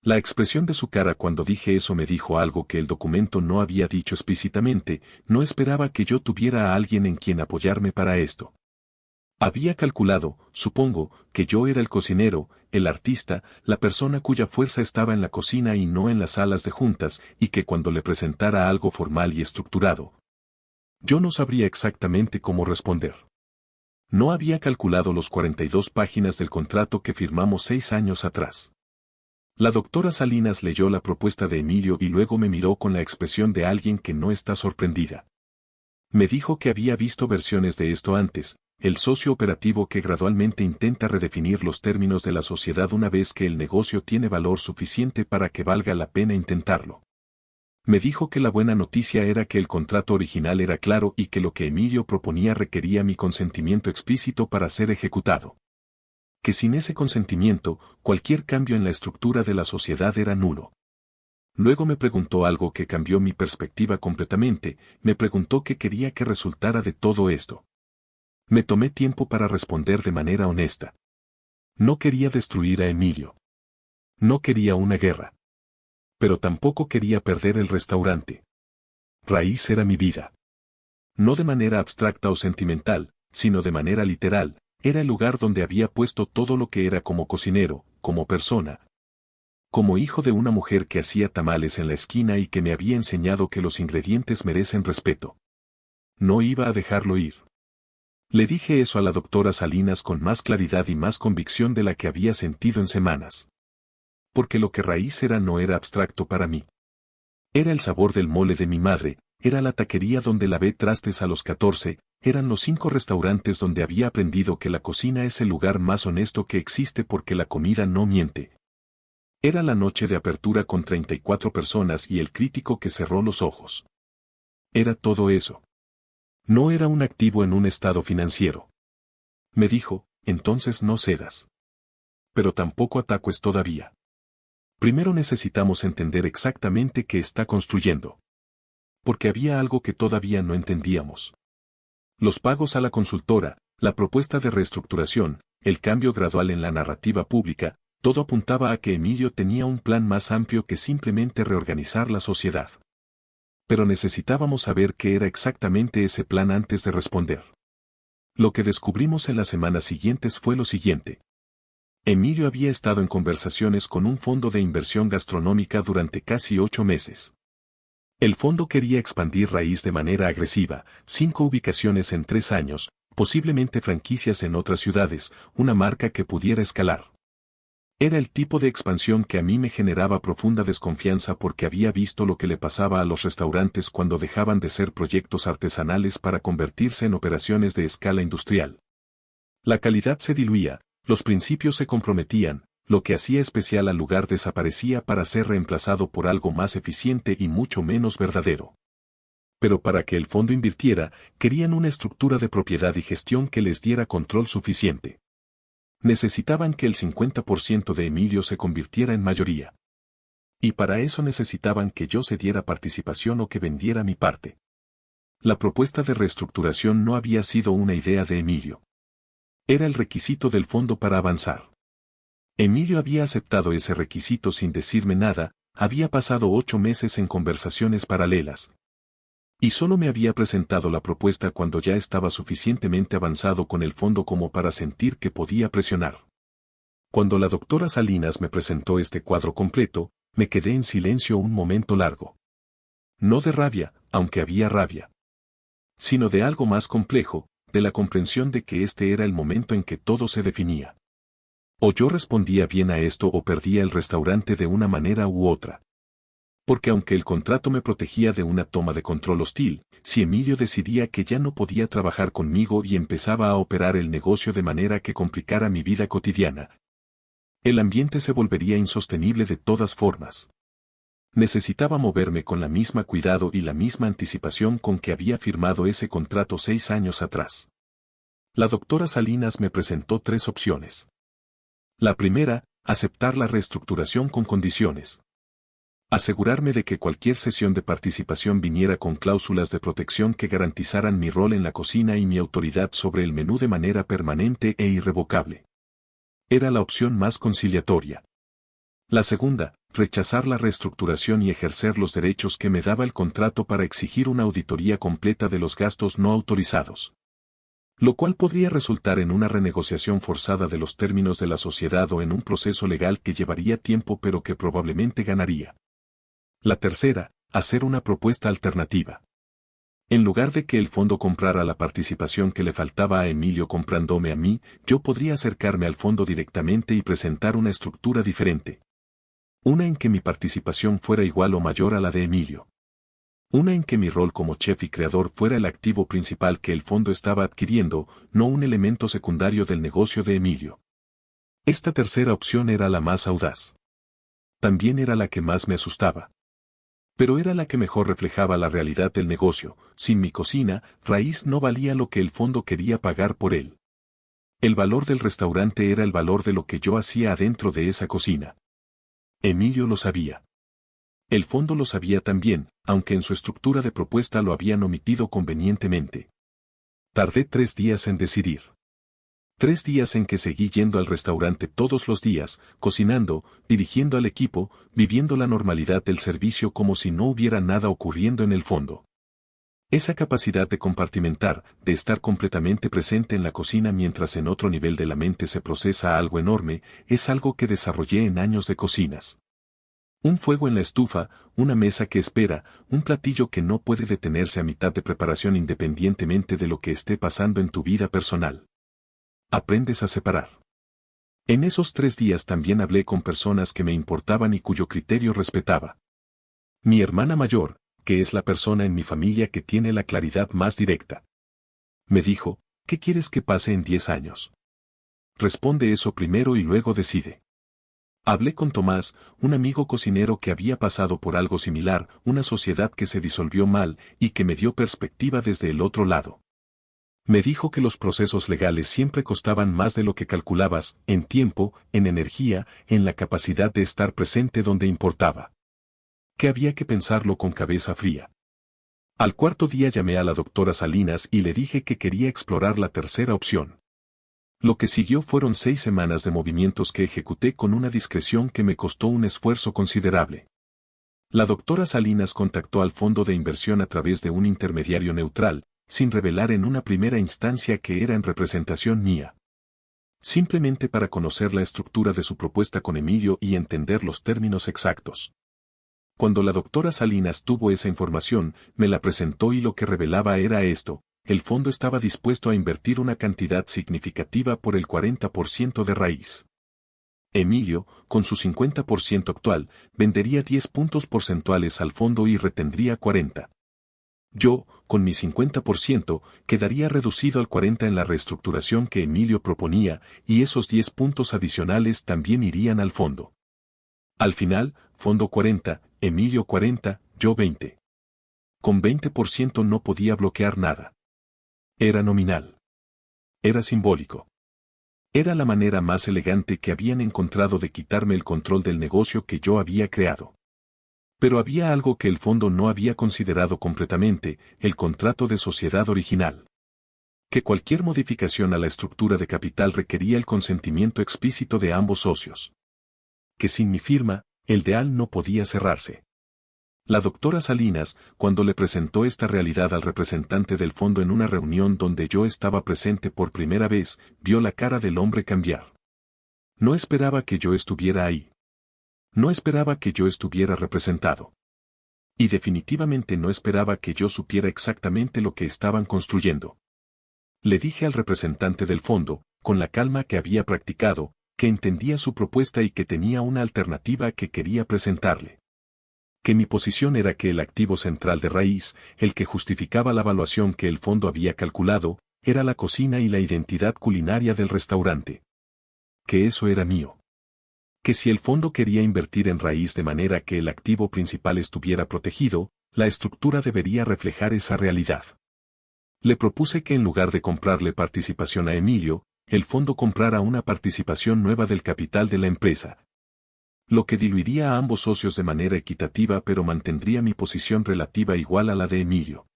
La expresión de su cara cuando dije eso me dijo algo que el documento no había dicho explícitamente. No esperaba que yo tuviera a alguien en quien apoyarme para esto. Había calculado, supongo, que yo era el cocinero, el artista, la persona cuya fuerza estaba en la cocina y no en las salas de juntas, y que cuando le presentara algo formal y estructurado, yo no sabría exactamente cómo responder. No había calculado los 42 páginas del contrato que firmamos 6 años atrás. La doctora Salinas leyó la propuesta de Emilio y luego me miró con la expresión de alguien que no está sorprendida. Me dijo que había visto versiones de esto antes. El socio operativo que gradualmente intenta redefinir los términos de la sociedad una vez que el negocio tiene valor suficiente para que valga la pena intentarlo. Me dijo que la buena noticia era que el contrato original era claro y que lo que Emilio proponía requería mi consentimiento explícito para ser ejecutado. Que sin ese consentimiento, cualquier cambio en la estructura de la sociedad era nulo. Luego me preguntó algo que cambió mi perspectiva completamente. Me preguntó qué quería que resultara de todo esto. Me tomé tiempo para responder de manera honesta. No quería destruir a Emilio. No quería una guerra. Pero tampoco quería perder el restaurante. Raíz era mi vida. No de manera abstracta o sentimental, sino de manera literal. Era el lugar donde había puesto todo lo que era como cocinero, como persona. Como hijo de una mujer que hacía tamales en la esquina y que me había enseñado que los ingredientes merecen respeto. No iba a dejarlo ir. Le dije eso a la doctora Salinas con más claridad y más convicción de la que había sentido en semanas. Porque lo que Raíz era no era abstracto para mí. Era el sabor del mole de mi madre, era la taquería donde lavé trastes a los 14, eran los 5 restaurantes donde había aprendido que la cocina es el lugar más honesto que existe porque la comida no miente. Era la noche de apertura con 34 personas y el crítico que cerró los ojos. Era todo eso. No era un activo en un estado financiero. Me dijo, entonces no cedas. Pero tampoco ataques todavía. Primero necesitamos entender exactamente qué está construyendo. Porque había algo que todavía no entendíamos. Los pagos a la consultora, la propuesta de reestructuración, el cambio gradual en la narrativa pública, todo apuntaba a que Emilio tenía un plan más amplio que simplemente reorganizar la sociedad. Pero necesitábamos saber qué era exactamente ese plan antes de responder. Lo que descubrimos en las semanas siguientes fue lo siguiente. Emilio había estado en conversaciones con un fondo de inversión gastronómica durante casi 8 meses. El fondo quería expandir Raíz de manera agresiva, 5 ubicaciones en 3 años, posiblemente franquicias en otras ciudades, una marca que pudiera escalar. Era el tipo de expansión que a mí me generaba profunda desconfianza porque había visto lo que le pasaba a los restaurantes cuando dejaban de ser proyectos artesanales para convertirse en operaciones de escala industrial. La calidad se diluía, los principios se comprometían, lo que hacía especial al lugar desaparecía para ser reemplazado por algo más eficiente y mucho menos verdadero. Pero para que el fondo invirtiera, querían una estructura de propiedad y gestión que les diera control suficiente. Necesitaban que el 50% de Emilio se convirtiera en mayoría. Y para eso necesitaban que yo cediera participación o que vendiera mi parte. La propuesta de reestructuración no había sido una idea de Emilio. Era el requisito del fondo para avanzar. Emilio había aceptado ese requisito sin decirme nada, había pasado 8 meses en conversaciones paralelas. Y solo me había presentado la propuesta cuando ya estaba suficientemente avanzado con el fondo como para sentir que podía presionar. Cuando la doctora Salinas me presentó este cuadro completo, me quedé en silencio un momento largo. No de rabia, aunque había rabia, sino de algo más complejo, de la comprensión de que este era el momento en que todo se definía. O yo respondía bien a esto o perdía el restaurante de una manera u otra. Porque aunque el contrato me protegía de una toma de control hostil, si Emilio decidía que ya no podía trabajar conmigo y empezaba a operar el negocio de manera que complicara mi vida cotidiana, el ambiente se volvería insostenible de todas formas. Necesitaba moverme con la misma cuidado y la misma anticipación con que había firmado ese contrato 6 años atrás. La doctora Salinas me presentó 3 opciones. La primera, aceptar la reestructuración con condiciones. Asegurarme de que cualquier cesión de participación viniera con cláusulas de protección que garantizaran mi rol en la cocina y mi autoridad sobre el menú de manera permanente e irrevocable. Era la opción más conciliatoria. La segunda, rechazar la reestructuración y ejercer los derechos que me daba el contrato para exigir una auditoría completa de los gastos no autorizados. Lo cual podría resultar en una renegociación forzada de los términos de la sociedad o en un proceso legal que llevaría tiempo pero que probablemente ganaría. La tercera, hacer una propuesta alternativa. En lugar de que el fondo comprara la participación que le faltaba a Emilio comprándome a mí, yo podría acercarme al fondo directamente y presentar una estructura diferente. Una en que mi participación fuera igual o mayor a la de Emilio. Una en que mi rol como chef y creador fuera el activo principal que el fondo estaba adquiriendo, no un elemento secundario del negocio de Emilio. Esta tercera opción era la más audaz. También era la que más me asustaba. Pero era la que mejor reflejaba la realidad del negocio. Sin mi cocina, Raíz no valía lo que el fondo quería pagar por él. El valor del restaurante era el valor de lo que yo hacía adentro de esa cocina. Emilio lo sabía. El fondo lo sabía también, aunque en su estructura de propuesta lo habían omitido convenientemente. Tardé 3 días en decidir. 3 días en que seguí yendo al restaurante todos los días, cocinando, dirigiendo al equipo, viviendo la normalidad del servicio como si no hubiera nada ocurriendo en el fondo. Esa capacidad de compartimentar, de estar completamente presente en la cocina mientras en otro nivel de la mente se procesa algo enorme, es algo que desarrollé en años de cocinas. Un fuego en la estufa, una mesa que espera, un platillo que no puede detenerse a mitad de preparación independientemente de lo que esté pasando en tu vida personal. Aprendes a separar. En esos 3 días también hablé con personas que me importaban y cuyo criterio respetaba. Mi hermana mayor, que es la persona en mi familia que tiene la claridad más directa. Me dijo, ¿qué quieres que pase en 10 años? Responde eso primero y luego decide. Hablé con Tomás, un amigo cocinero que había pasado por algo similar, una sociedad que se disolvió mal y que me dio perspectiva desde el otro lado. Me dijo que los procesos legales siempre costaban más de lo que calculabas, en tiempo, en energía, en la capacidad de estar presente donde importaba. Que había que pensarlo con cabeza fría. Al 4.º día llamé a la doctora Salinas y le dije que quería explorar la tercera opción. Lo que siguió fueron 6 semanas de movimientos que ejecuté con una discreción que me costó un esfuerzo considerable. La doctora Salinas contactó al fondo de inversión a través de un intermediario neutral, sin revelar en una primera instancia que era en representación mía. Simplemente para conocer la estructura de su propuesta con Emilio y entender los términos exactos. Cuando la doctora Salinas tuvo esa información, me la presentó y lo que revelaba era esto: el fondo estaba dispuesto a invertir una cantidad significativa por el 40% de raíz. Emilio, con su 50% actual, vendería 10 puntos porcentuales al fondo y retendría 40. Yo, con mi 50%, quedaría reducido al 40 en la reestructuración que Emilio proponía, y esos 10 puntos adicionales también irían al fondo. Al final, fondo 40, Emilio 40, yo 20. Con 20% no podía bloquear nada. Era nominal. Era simbólico. Era la manera más elegante que habían encontrado de quitarme el control del negocio que yo había creado. Pero había algo que el fondo no había considerado completamente: el contrato de sociedad original. Que cualquier modificación a la estructura de capital requería el consentimiento explícito de ambos socios. Que sin mi firma, el deal no podía cerrarse. La doctora Salinas, cuando le presentó esta realidad al representante del fondo en una reunión donde yo estaba presente por primera vez, vio la cara del hombre cambiar. No esperaba que yo estuviera ahí. No esperaba que yo estuviera representado. Y definitivamente no esperaba que yo supiera exactamente lo que estaban construyendo. Le dije al representante del fondo, con la calma que había practicado, que entendía su propuesta y que tenía una alternativa que quería presentarle. Que mi posición era que el activo central de raíz, el que justificaba la evaluación que el fondo había calculado, era la cocina y la identidad culinaria del restaurante. Que eso era mío. Que si el fondo quería invertir en raíz de manera que el activo principal estuviera protegido, la estructura debería reflejar esa realidad. Le propuse que en lugar de comprarle participación a Emilio, el fondo comprara una participación nueva del capital de la empresa, lo que diluiría a ambos socios de manera equitativa pero mantendría mi posición relativa igual a la de Emilio.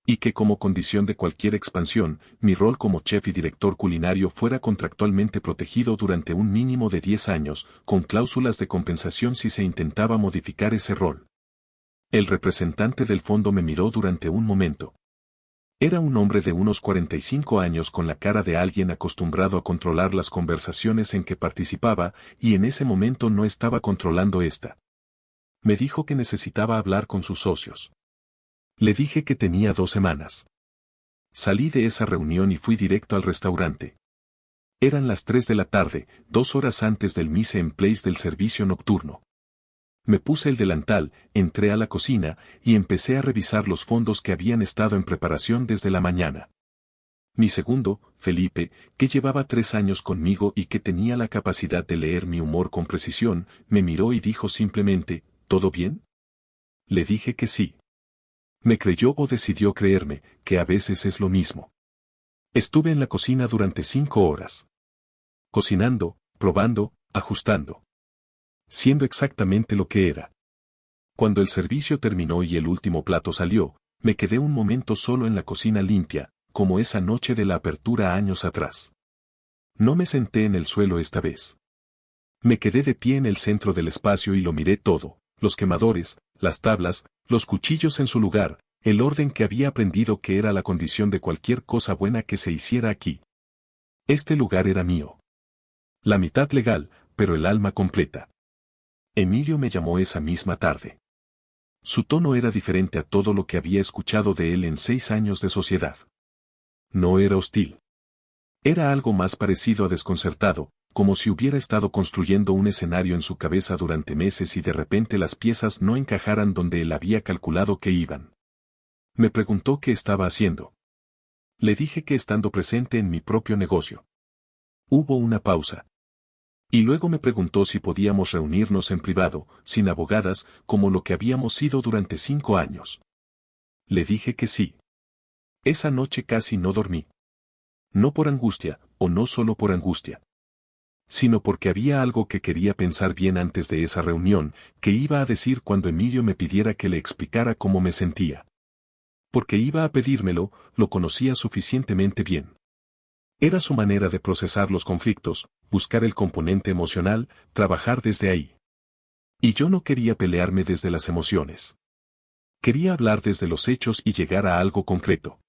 Y que como condición de cualquier expansión, mi rol como chef y director culinario fuera contractualmente protegido durante un mínimo de 10 años, con cláusulas de compensación si se intentaba modificar ese rol. El representante del fondo me miró durante un momento. Era un hombre de unos 45 años con la cara de alguien acostumbrado a controlar las conversaciones en que participaba, y en ese momento no estaba controlando esta. Me dijo que necesitaba hablar con sus socios. Le dije que tenía 2 semanas. Salí de esa reunión y fui directo al restaurante. Eran las 3 de la tarde, 2 horas antes del mise en place del servicio nocturno. Me puse el delantal, entré a la cocina, y empecé a revisar los fondos que habían estado en preparación desde la mañana. Mi segundo, Felipe, que llevaba 3 años conmigo y que tenía la capacidad de leer mi humor con precisión, me miró y dijo simplemente: ¿todo bien? Le dije que sí. Me creyó o decidió creerme, que a veces es lo mismo. Estuve en la cocina durante 5 horas. Cocinando, probando, ajustando. Siendo exactamente lo que era. Cuando el servicio terminó y el último plato salió, me quedé un momento solo en la cocina limpia, como esa noche de la apertura años atrás. No me senté en el suelo esta vez. Me quedé de pie en el centro del espacio y lo miré todo: los quemadores, las tablas, los cuchillos en su lugar, el orden que había aprendido que era la condición de cualquier cosa buena que se hiciera aquí. Este lugar era mío. La mitad legal, pero el alma completa. Emilio me llamó esa misma tarde. Su tono era diferente a todo lo que había escuchado de él en 6 años de sociedad. No era hostil. Era algo más parecido a desconcertado, como si hubiera estado construyendo un escenario en su cabeza durante meses y de repente las piezas no encajaran donde él había calculado que iban. Me preguntó qué estaba haciendo. Le dije que estando presente en mi propio negocio. Hubo una pausa. Y luego me preguntó si podíamos reunirnos en privado, sin abogadas, como lo que habíamos sido durante 5 años. Le dije que sí. Esa noche casi no dormí. No por angustia, o no solo por angustia, sino porque había algo que quería pensar bien antes de esa reunión, que iba a decir cuando Emilio me pidiera que le explicara cómo me sentía. Porque iba a pedírmelo, lo conocía suficientemente bien. Era su manera de procesar los conflictos, buscar el componente emocional, trabajar desde ahí. Y yo no quería pelearme desde las emociones. Quería hablar desde los hechos y llegar a algo concreto.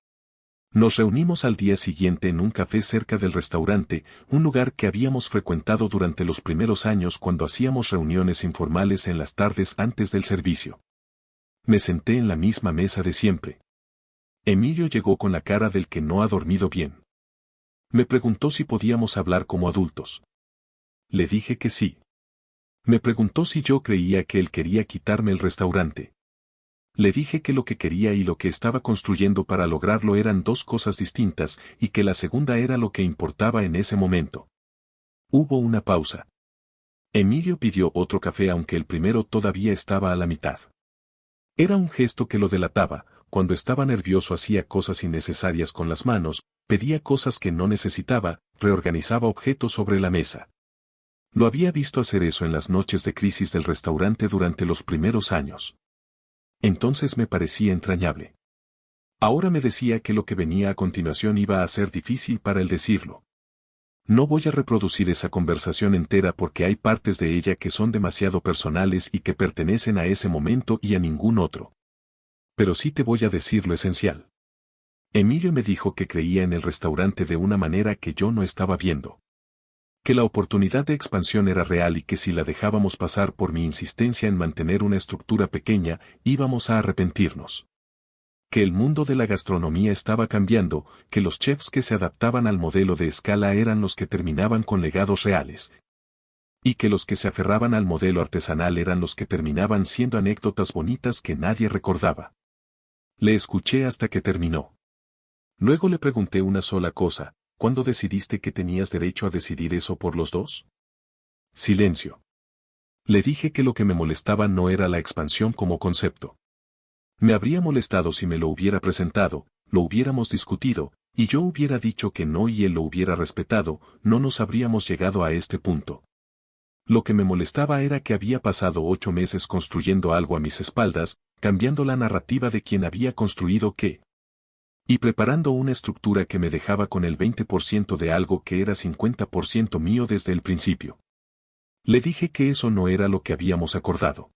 Nos reunimos al día siguiente en un café cerca del restaurante, un lugar que habíamos frecuentado durante los primeros años cuando hacíamos reuniones informales en las tardes antes del servicio. Me senté en la misma mesa de siempre. Emilio llegó con la cara del que no ha dormido bien. Me preguntó si podíamos hablar como adultos. Le dije que sí. Me preguntó si yo creía que él quería quitarme el restaurante. Le dije que lo que quería y lo que estaba construyendo para lograrlo eran dos cosas distintas y que la segunda era lo que importaba en ese momento. Hubo una pausa. Emilio pidió otro café aunque el primero todavía estaba a la mitad. Era un gesto que lo delataba. Cuando estaba nervioso hacía cosas innecesarias con las manos, pedía cosas que no necesitaba, reorganizaba objetos sobre la mesa. Lo había visto hacer eso en las noches de crisis del restaurante durante los primeros años. Entonces me parecía entrañable. Ahora me decía que lo que venía a continuación iba a ser difícil para él decirlo. No voy a reproducir esa conversación entera porque hay partes de ella que son demasiado personales y que pertenecen a ese momento y a ningún otro. Pero sí te voy a decir lo esencial. Emilio me dijo que creía en el restaurante de una manera que yo no estaba viendo. Que la oportunidad de expansión era real y que si la dejábamos pasar por mi insistencia en mantener una estructura pequeña, íbamos a arrepentirnos. Que el mundo de la gastronomía estaba cambiando, que los chefs que se adaptaban al modelo de escala eran los que terminaban con legados reales. Y que los que se aferraban al modelo artesanal eran los que terminaban siendo anécdotas bonitas que nadie recordaba. Le escuché hasta que terminó. Luego le pregunté una sola cosa: ¿cuándo decidiste que tenías derecho a decidir eso por los dos? Silencio. Le dije que lo que me molestaba no era la expansión como concepto. Me habría molestado si me lo hubiera presentado, lo hubiéramos discutido, y yo hubiera dicho que no y él lo hubiera respetado, no nos habríamos llegado a este punto. Lo que me molestaba era que había pasado 8 meses construyendo algo a mis espaldas, cambiando la narrativa de quien había construido qué. Y preparando una estructura que me dejaba con el 20% de algo que era 50% mío desde el principio. Le dije que eso no era lo que habíamos acordado.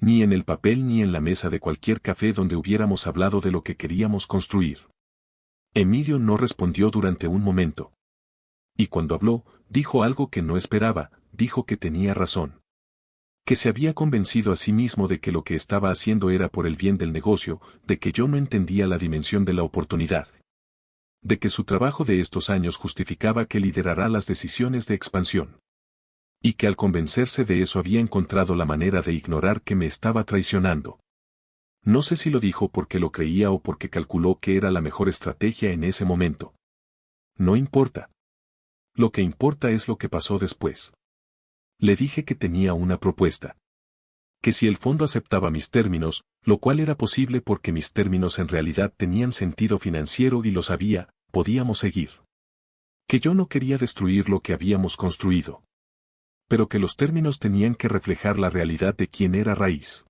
Ni en el papel ni en la mesa de cualquier café donde hubiéramos hablado de lo que queríamos construir. Emilio no respondió durante un momento. Y cuando habló, dijo algo que no esperaba, dijo que tenía razón. Que se había convencido a sí mismo de que lo que estaba haciendo era por el bien del negocio, de que yo no entendía la dimensión de la oportunidad. De que su trabajo de estos años justificaba que liderara las decisiones de expansión. Y que al convencerse de eso había encontrado la manera de ignorar que me estaba traicionando. No sé si lo dijo porque lo creía o porque calculó que era la mejor estrategia en ese momento. No importa. Lo que importa es lo que pasó después. Le dije que tenía una propuesta. Que si el fondo aceptaba mis términos, lo cual era posible porque mis términos en realidad tenían sentido financiero y lo sabía, podíamos seguir. Que yo no quería destruir lo que habíamos construido. Pero que los términos tenían que reflejar la realidad de quién era Raíz.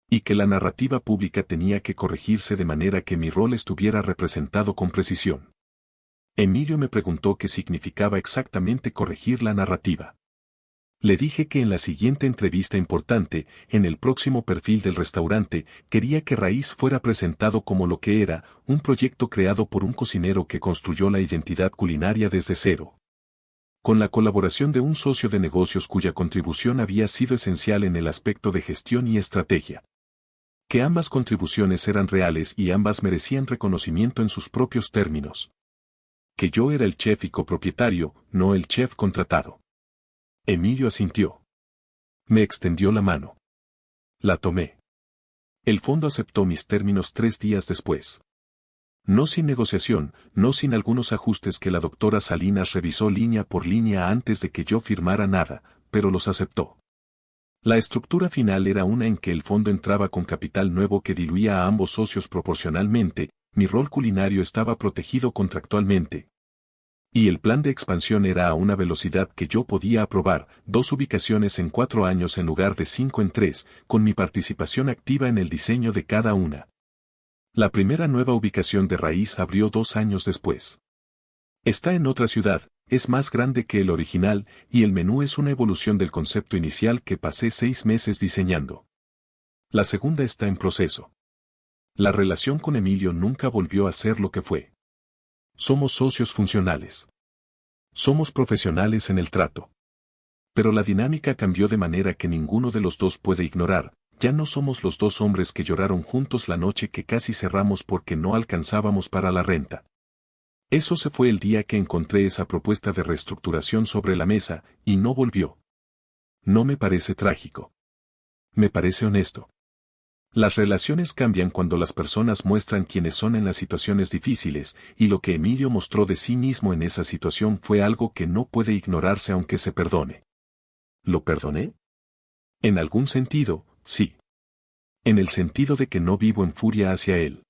Y que la narrativa pública tenía que corregirse de manera que mi rol estuviera representado con precisión. Emilio me preguntó qué significaba exactamente corregir la narrativa. Le dije que en la siguiente entrevista importante, en el próximo perfil del restaurante, quería que Raíz fuera presentado como lo que era, un proyecto creado por un cocinero que construyó la identidad culinaria desde cero. Con la colaboración de un socio de negocios cuya contribución había sido esencial en el aspecto de gestión y estrategia. Que ambas contribuciones eran reales y ambas merecían reconocimiento en sus propios términos. Que yo era el chef y copropietario, no el chef contratado. Emilio asintió. Me extendió la mano. La tomé. El fondo aceptó mis términos 3 días después. No sin negociación, no sin algunos ajustes que la doctora Salinas revisó línea por línea antes de que yo firmara nada, pero los aceptó. La estructura final era una en que el fondo entraba con capital nuevo que diluía a ambos socios proporcionalmente, mi rol culinario estaba protegido contractualmente. Y el plan de expansión era a una velocidad que yo podía aprobar, 2 ubicaciones en 4 años en lugar de 5 en 3, con mi participación activa en el diseño de cada una. La primera nueva ubicación de Raíz abrió 2 años después. Está en otra ciudad, es más grande que el original, y el menú es una evolución del concepto inicial que pasé 6 meses diseñando. La segunda está en proceso. La relación con Emilio nunca volvió a ser lo que fue. Somos socios funcionales. Somos profesionales en el trato. Pero la dinámica cambió de manera que ninguno de los dos puede ignorar. Ya no somos los dos hombres que lloraron juntos la noche que casi cerramos porque no alcanzábamos para la renta. Eso se fue el día que encontré esa propuesta de reestructuración sobre la mesa, y no volvió. No me parece trágico. Me parece honesto. Las relaciones cambian cuando las personas muestran quiénes son en las situaciones difíciles, y lo que Emilio mostró de sí mismo en esa situación fue algo que no puede ignorarse aunque se perdone. ¿Lo perdoné? En algún sentido, sí. En el sentido de que no vivo en furia hacia él.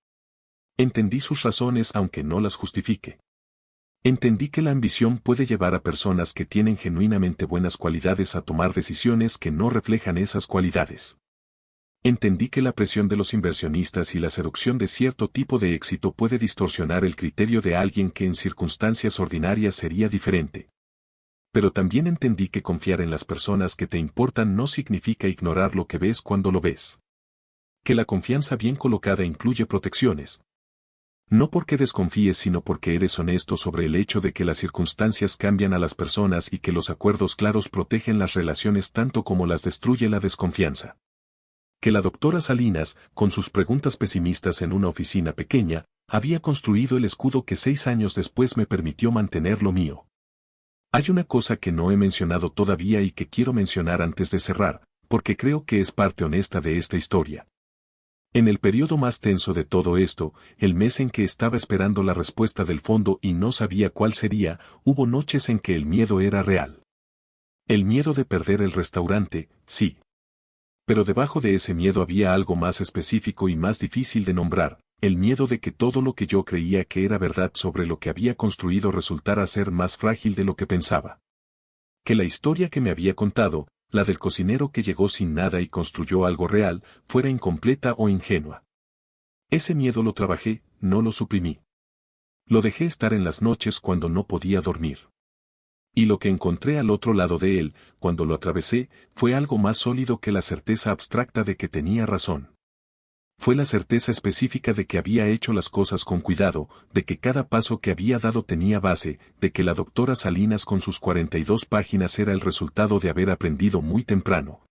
Entendí sus razones aunque no las justifique. Entendí que la ambición puede llevar a personas que tienen genuinamente buenas cualidades a tomar decisiones que no reflejan esas cualidades. Entendí que la presión de los inversionistas y la seducción de cierto tipo de éxito puede distorsionar el criterio de alguien que en circunstancias ordinarias sería diferente. Pero también entendí que confiar en las personas que te importan no significa ignorar lo que ves cuando lo ves. Que la confianza bien colocada incluye protecciones. No porque desconfíes sino porque eres honesto sobre el hecho de que las circunstancias cambian a las personas y que los acuerdos claros protegen las relaciones tanto como las destruye la desconfianza. Que la doctora Salinas, con sus preguntas pesimistas en una oficina pequeña, había construido el escudo que 6 años después me permitió mantener lo mío. Hay una cosa que no he mencionado todavía y que quiero mencionar antes de cerrar, porque creo que es parte honesta de esta historia. En el periodo más tenso de todo esto, el mes en que estaba esperando la respuesta del fondo y no sabía cuál sería, hubo noches en que el miedo era real. El miedo de perder el restaurante, sí. Pero debajo de ese miedo había algo más específico y más difícil de nombrar, el miedo de que todo lo que yo creía que era verdad sobre lo que había construido resultara ser más frágil de lo que pensaba. Que la historia que me había contado, la del cocinero que llegó sin nada y construyó algo real, fuera incompleta o ingenua. Ese miedo lo trabajé, no lo suprimí. Lo dejé estar en las noches cuando no podía dormir. Y lo que encontré al otro lado de él, cuando lo atravesé, fue algo más sólido que la certeza abstracta de que tenía razón. Fue la certeza específica de que había hecho las cosas con cuidado, de que cada paso que había dado tenía base, de que la doctora Salinas con sus 42 páginas era el resultado de haber aprendido muy temprano.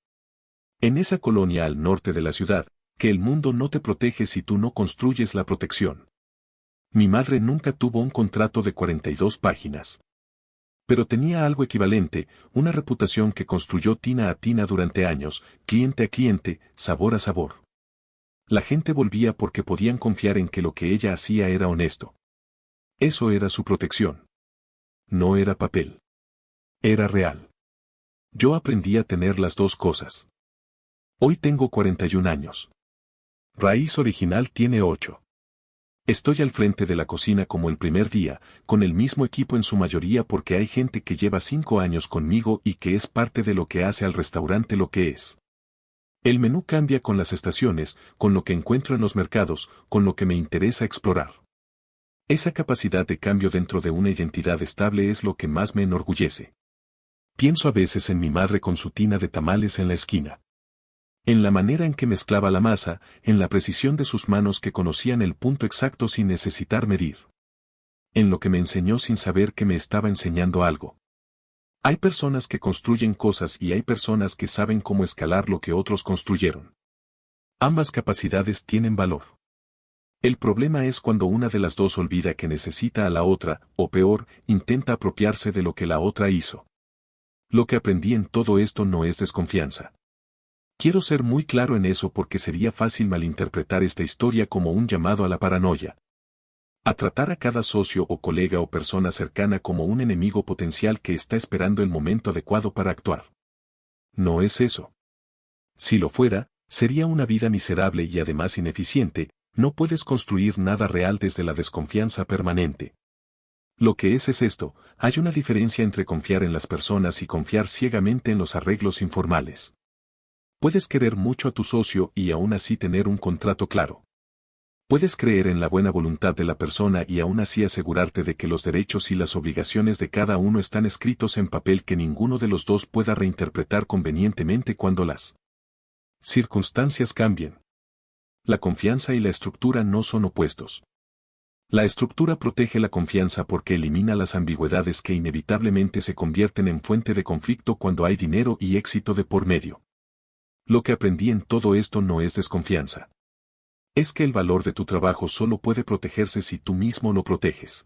En esa colonia al norte de la ciudad, que el mundo no te protege si tú no construyes la protección. Mi madre nunca tuvo un contrato de 42 páginas. Pero tenía algo equivalente, una reputación que construyó tina a tina durante años, cliente a cliente, sabor a sabor. La gente volvía porque podían confiar en que lo que ella hacía era honesto. Eso era su protección. No era papel. Era real. Yo aprendí a tener las dos cosas. Hoy tengo 41 años. Raíz original tiene 8. Estoy al frente de la cocina como el primer día, con el mismo equipo en su mayoría porque hay gente que lleva 5 años conmigo y que es parte de lo que hace al restaurante lo que es. El menú cambia con las estaciones, con lo que encuentro en los mercados, con lo que me interesa explorar. Esa capacidad de cambio dentro de una identidad estable es lo que más me enorgullece. Pienso a veces en mi madre con su tina de tamales en la esquina. En la manera en que mezclaba la masa, en la precisión de sus manos que conocían el punto exacto sin necesitar medir. En lo que me enseñó sin saber que me estaba enseñando algo. Hay personas que construyen cosas y hay personas que saben cómo escalar lo que otros construyeron. Ambas capacidades tienen valor. El problema es cuando una de las dos olvida que necesita a la otra, o peor, intenta apropiarse de lo que la otra hizo. Lo que aprendí en todo esto no es desconfianza. Quiero ser muy claro en eso porque sería fácil malinterpretar esta historia como un llamado a la paranoia. A tratar a cada socio o colega o persona cercana como un enemigo potencial que está esperando el momento adecuado para actuar. No es eso. Si lo fuera, sería una vida miserable y además ineficiente, no puedes construir nada real desde la desconfianza permanente. Lo que es esto, hay una diferencia entre confiar en las personas y confiar ciegamente en los arreglos informales. Puedes querer mucho a tu socio y aún así tener un contrato claro. Puedes creer en la buena voluntad de la persona y aún así asegurarte de que los derechos y las obligaciones de cada uno están escritos en papel que ninguno de los dos pueda reinterpretar convenientemente cuando las circunstancias cambien. La confianza y la estructura no son opuestos. La estructura protege la confianza porque elimina las ambigüedades que inevitablemente se convierten en fuente de conflicto cuando hay dinero y éxito de por medio. Lo que aprendí en todo esto no es desconfianza. Es que el valor de tu trabajo solo puede protegerse si tú mismo lo proteges.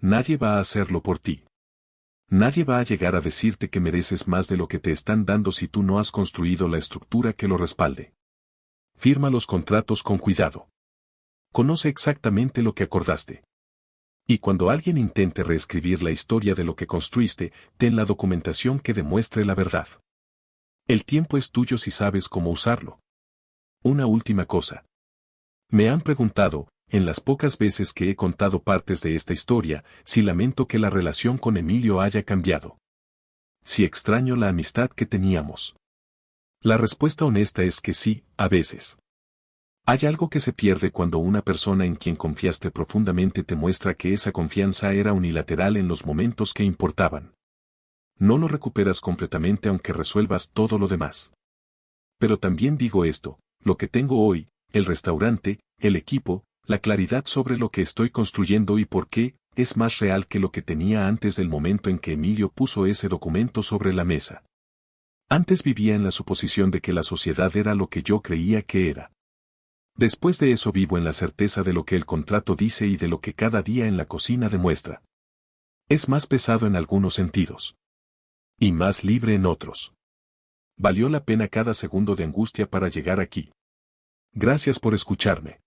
Nadie va a hacerlo por ti. Nadie va a llegar a decirte que mereces más de lo que te están dando si tú no has construido la estructura que lo respalde. Firma los contratos con cuidado. Conoce exactamente lo que acordaste. Y cuando alguien intente reescribir la historia de lo que construiste, ten la documentación que demuestre la verdad. El tiempo es tuyo si sabes cómo usarlo. Una última cosa. Me han preguntado, en las pocas veces que he contado partes de esta historia, si lamento que la relación con Emilio haya cambiado. Si extraño la amistad que teníamos. La respuesta honesta es que sí, a veces. Hay algo que se pierde cuando una persona en quien confiaste profundamente te muestra que esa confianza era unilateral en los momentos que importaban. No lo recuperas completamente aunque resuelvas todo lo demás. Pero también digo esto, lo que tengo hoy, el restaurante, el equipo, la claridad sobre lo que estoy construyendo y por qué, es más real que lo que tenía antes del momento en que Emilio puso ese documento sobre la mesa. Antes vivía en la suposición de que la sociedad era lo que yo creía que era. Después de eso vivo en la certeza de lo que el contrato dice y de lo que cada día en la cocina demuestra. Es más pesado en algunos sentidos. Y más libre en otros. Valió la pena cada segundo de angustia para llegar aquí. Gracias por escucharme.